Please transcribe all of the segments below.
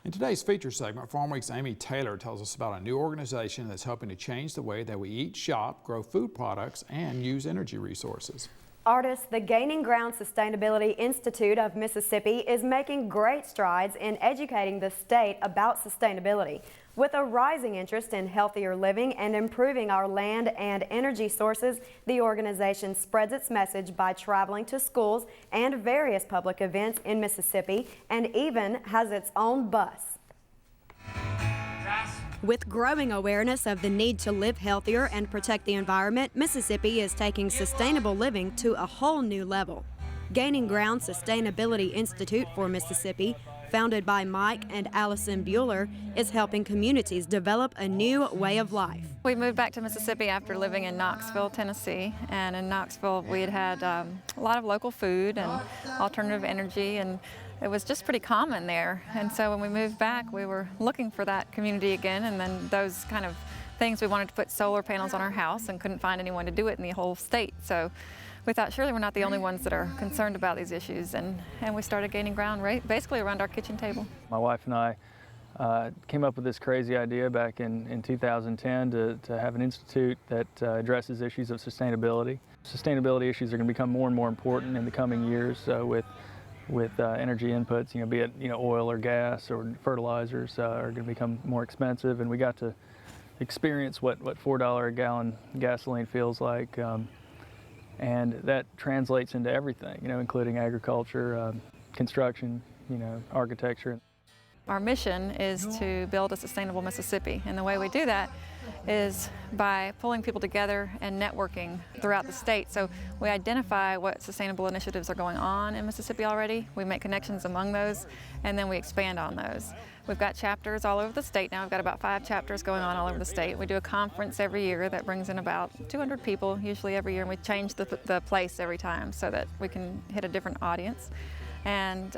In today's feature segment, Farmweek's Amy Taylor tells us about a new organization that's helping to change the way that we eat, shop, grow food products, and use energy resources. Artists, the Gaining Ground Sustainability Institute of Mississippi is making great strides in educating the state about sustainability. With a rising interest in healthier living and improving our land and energy sources, the organization spreads its message by traveling to schools and various public events in Mississippi, and even has its own bus. With growing awareness of the need to live healthier and protect the environment, Mississippi is taking sustainable living to a whole new level. Gaining Ground Sustainability Institute for Mississippi, founded by Mike and Allison Bueller, is helping communities develop a new way of life. We moved back to Mississippi after living in Knoxville, Tennessee, and in Knoxville we had a lot of local food and alternative energy, and it was just pretty common there. And so when we moved back, we were looking for that community again, and then those kind of things. We wanted to put solar panels on our house and couldn't find anyone to do it in the whole state. So we thought surely we're not the only ones that are concerned about these issues, and we started gaining ground basically around our kitchen table. My wife and I came up with this crazy idea back in 2010 to have an institute that addresses issues of sustainability. Sustainability issues are going to become more and more important in the coming years with energy inputs, be it oil or gas or fertilizers are going to become more expensive, and we got to experience what $4 a gallon gasoline feels like. And that translates into everything, including agriculture, construction, architecture. Our mission is to build a sustainable Mississippi, and the way we do that is by pulling people together and networking throughout the state. So we identify what sustainable initiatives are going on in Mississippi already, we make connections among those, and then we expand on those. We've got chapters all over the state now. We've got about 5 chapters going on all over the state. We do a conference every year that brings in about 200 people, usually every year, and we change the place every time so that we can hit a different audience. And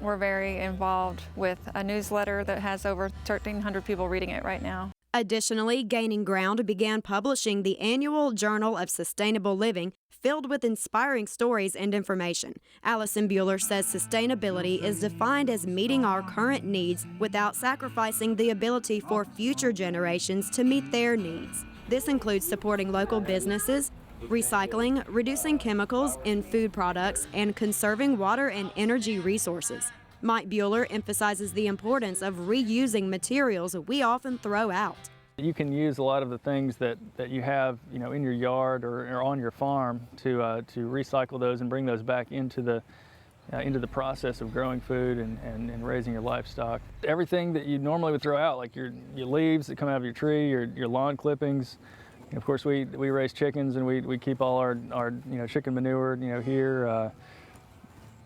we're very involved with a newsletter that has over 1,300 people reading it right now. Additionally, Gaining Ground began publishing the annual Journal of Sustainable Living, filled with inspiring stories and information. Allison Bueller says sustainability is defined as meeting our current needs without sacrificing the ability for future generations to meet their needs. This includes supporting local businesses, recycling, reducing chemicals in food products, and conserving water and energy resources. Mike Bueller emphasizes the importance of reusing materials we often throw out. You can use a lot of the things that you have, in your yard or on your farm to recycle those and bring those back into the process of growing food and raising your livestock. Everything that you normally would throw out, like your leaves that come out of your tree, your lawn clippings. And of course, we raise chickens, and we keep all our chicken manure here.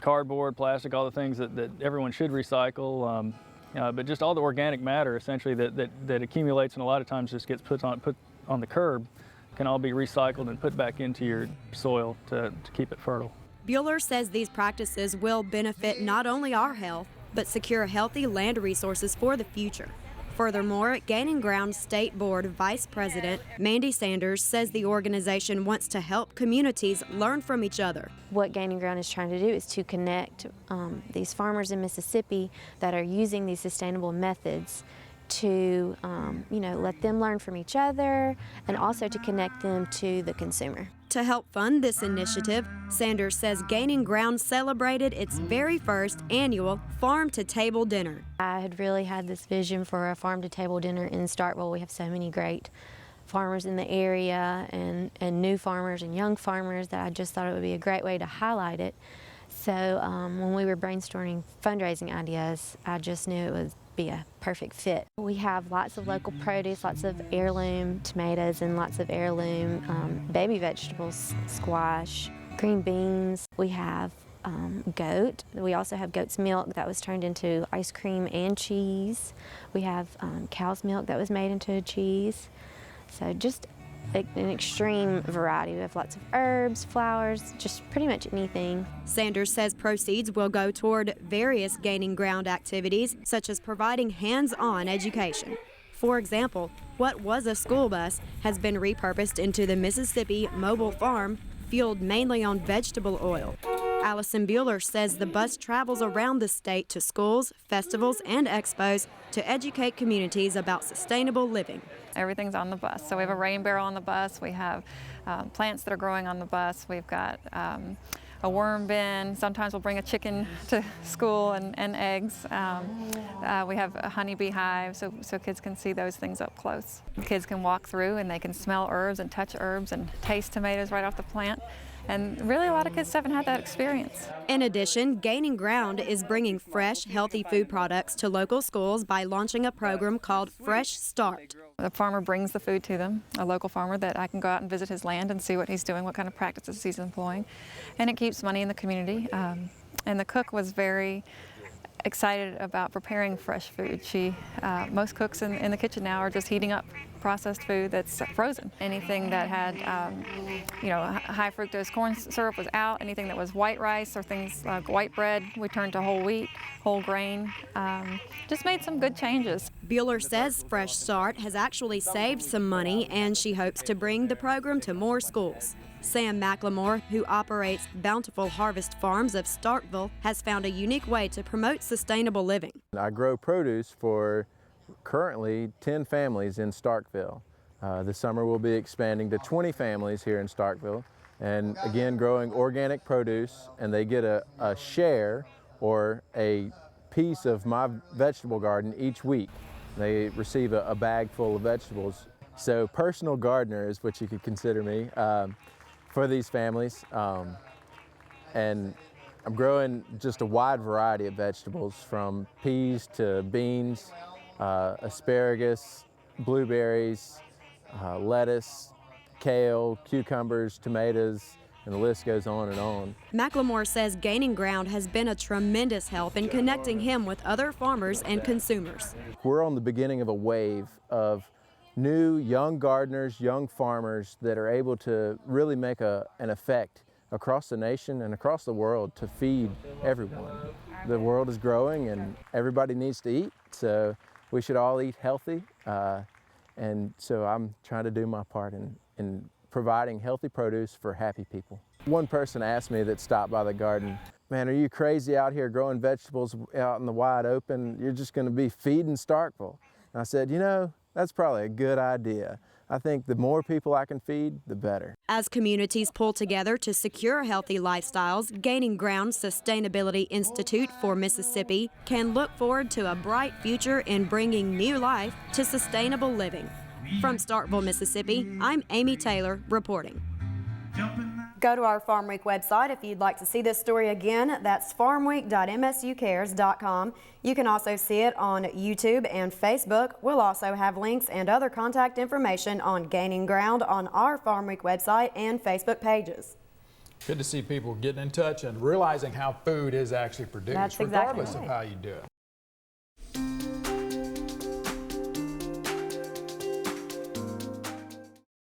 Cardboard, plastic, all the things that everyone should recycle, but just all the organic matter essentially that accumulates and a lot of times just gets put on the curb can all be recycled and put back into your soil to keep it fertile. Bueller says these practices will benefit not only our health, but secure healthy land resources for the future. Furthermore, Gaining Ground State Board Vice President Mandy Sanders says the organization wants to help communities learn from each other. What Gaining Ground is trying to do is to connect these farmers in Mississippi that are using these sustainable methods to let them learn from each other and also to connect them to the consumer. To help fund this initiative, Sanders says Gaining Ground celebrated its very first annual farm-to-table dinner. I had really had this vision for a farm-to-table dinner in Starkville. We have so many great farmers in the area and new farmers and young farmers that I just thought it would be a great way to highlight it. So when we were brainstorming fundraising ideas, I just knew it would be a perfect fit. We have lots of local produce, lots of heirloom tomatoes and lots of heirloom baby vegetables, squash, green beans. We have goat. We also have goat's milk that was turned into ice cream and cheese. We have cow's milk that was made into cheese. So just an extreme variety. We have lots of herbs, flowers, just pretty much anything. Sanders says proceeds will go toward various Gaining Ground activities, such as providing hands-on education. For example, what was a school bus has been repurposed into the Mississippi Mobile Farm, fueled mainly on vegetable oil. Allison Bueller says the bus travels around the state to schools, festivals, and expos to educate communities about sustainable living. Everything's on the bus. So we have a rain barrel on the bus. We have plants that are growing on the bus. We've got a worm bin. Sometimes we'll bring a chicken to school and eggs. We have a honeybee hive so kids can see those things up close. Kids can walk through and they can smell herbs and touch herbs and taste tomatoes right off the plant. And really a lot of kids haven't had that experience. In addition, Gaining Ground is bringing fresh, healthy food products to local schools by launching a program called Fresh Start. The farmer brings the food to them, a local farmer that I can go out and visit his land and see what he's doing, what kind of practices he's employing. And it keeps money in the community. And the cook was very excited about preparing fresh food. Most cooks in the kitchen now are just heating up processed food that's frozen. Anything that had, high fructose corn syrup was out. Anything that was white rice or things like white bread, we turned to whole wheat, whole grain. Just made some good changes. Bueller says Fresh Start has actually saved some money, and she hopes to bring the program to more schools. Sam McLemore, who operates Bountiful Harvest Farms of Starkville, has found a unique way to promote sustainable living. I grow produce for currently 10 families in Starkville. This summer we'll be expanding to 20 families here in Starkville, and again growing organic produce, and they get a share or a piece of my vegetable garden each week. They receive a bag full of vegetables. So personal gardener is what you could consider me for these families, and I'm growing just a wide variety of vegetables, from peas to beans, asparagus, blueberries, lettuce, kale, cucumbers, tomatoes, and the list goes on and on. McLemore says Gaining Ground has been a tremendous help in connecting him with other farmers and consumers. We're on the beginning of a wave of new young gardeners, young farmers that are able to really make an effect across the nation and across the world to feed everyone. The world is growing and everybody needs to eat, so we should all eat healthy, and so I'm trying to do my part in providing healthy produce for happy people. One person asked me that stopped by the garden, "Man, are you crazy out here growing vegetables out in the wide open? You're just going to be feeding Starkville." And I said, that's probably a good idea. I think the more people I can feed, the better. As communities pull together to secure healthy lifestyles, Gaining Ground Sustainability Institute for Mississippi can look forward to a bright future in bringing new life to sustainable living. From Starkville, Mississippi, I'm Amy Taylor reporting. Go to our Farm Week website if you'd like to see this story again. That's farmweek.msucares.com. You can also see it on YouTube and Facebook. We'll also have links and other contact information on Gaining Ground on our Farm Week website and Facebook pages. Good to see people getting in touch and realizing how food is actually produced, That's exactly regardless of how you do it.